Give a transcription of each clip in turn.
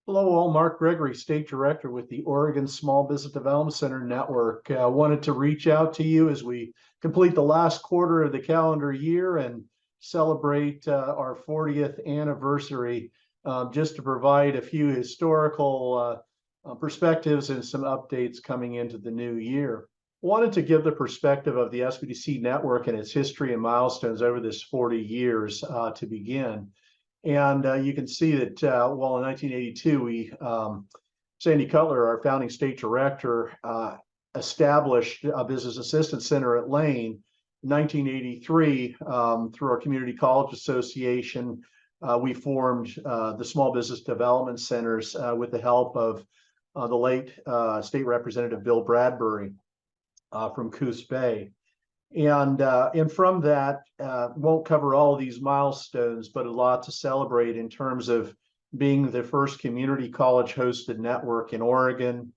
Hello, all. Mark Gregory, State Director with the Oregon Small Business Development Center Network. Wanted to reach out to you as we complete the last quarter of the calendar year and celebrate our 40th anniversary, just to provide a few historical perspectives and some updates coming into the new year. Wanted to give the perspective of the SBDC network and its history and milestones over this 40 years to begin. And you can see that in 1982, Sandy Cutler, our founding state director, established a business assistance center at Lane. In 1983, through our community college association, we formed the small business development centers with the help of the late state representative Bill Bradbury from Coos Bay. And from that, won't cover all of these milestones, but a lot to celebrate in terms of being the first community college hosted network in Oregon,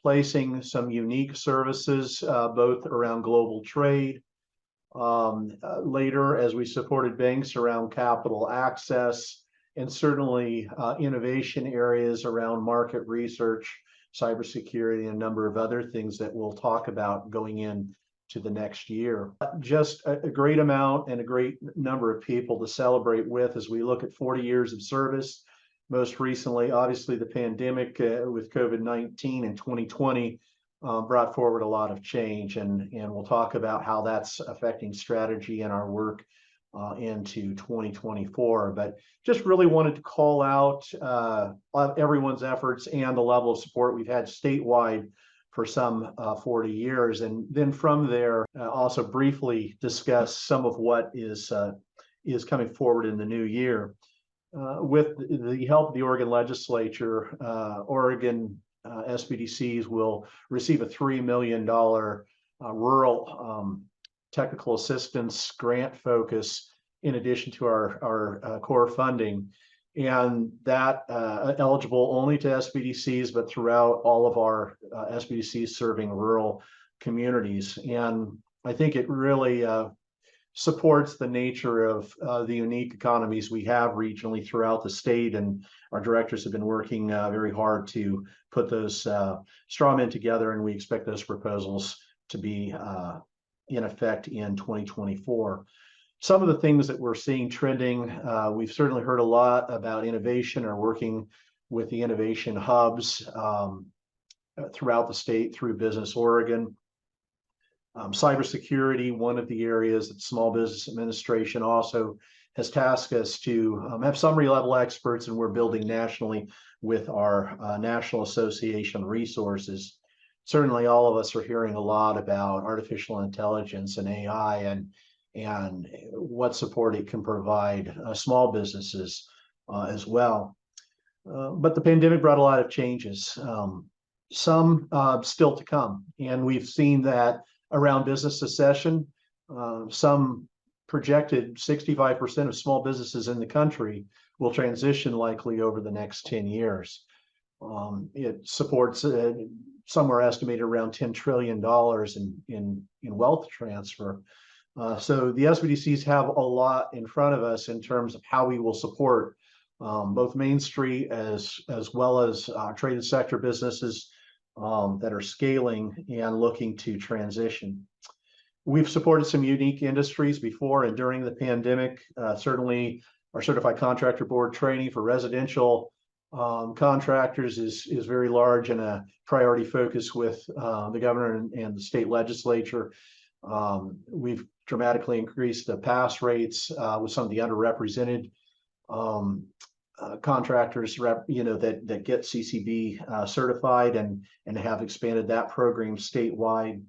placing some unique services, both around global trade. Later, as we supported banks around capital access, and certainly innovation areas around market research, cybersecurity, and a number of other things that we'll talk about going in to the next year. Just a great amount and a great number of people to celebrate with as we look at 40 years of service. Most recently, obviously, the pandemic with COVID-19 in 2020 brought forward a lot of change, and we'll talk about how that's affecting strategy and our work into 2024. But just really wanted to call out everyone's efforts and the level of support we've had statewide for some 40 years. And then from there, also briefly discuss some of what is coming forward in the new year. With the help of the Oregon legislature, Oregon SBDCs will receive a $3 million rural technical assistance grant focus in addition to our core funding. And that eligible only to SBDCs, but throughout all of our SBDCs serving rural communities. And I think it really supports the nature of the unique economies we have regionally throughout the state. And our directors have been working very hard to put those straw men together, and we expect those proposals to be in effect in 2024. Some of the things that we're seeing trending, we've certainly heard a lot about innovation, or working with the innovation hubs throughout the state through Business Oregon. Cybersecurity, one of the areas that Small Business Administration also has tasked us to have summary level experts, and we're building nationally with our National Association resources. Certainly all of us are hearing a lot about artificial intelligence and AI, and what support it can provide small businesses as well. But the pandemic brought a lot of changes, some still to come. And we've seen that around business succession. Some projected 65% of small businesses in the country will transition likely over the next 10 years. It supports somewhere estimated around $10 trillion in wealth transfer. So the SBDCs have a lot in front of us in terms of how we will support both Main Street as well as traded sector businesses that are scaling and looking to transition. We've supported some unique industries before and during the pandemic. Certainly our certified contractor board training for residential contractors is very large and a priority focus with the governor and the state legislature. We've dramatically increased the pass rates with some of the underrepresented contractors, that get CCB certified, and have expanded that program statewide.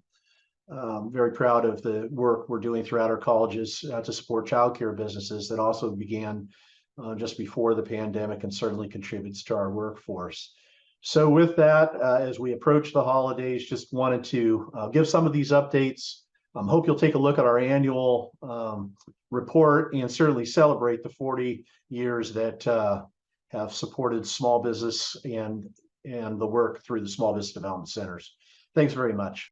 Very proud of the work we're doing throughout our colleges to support childcare businesses that also began just before the pandemic, and certainly contributes to our workforce. So with that, as we approach the holidays, just wanted to give some of these updates. Hope you'll take a look at our annual report, and certainly celebrate the 40 years that have supported small business and the work through the Small Business Development Centers. Thanks very much.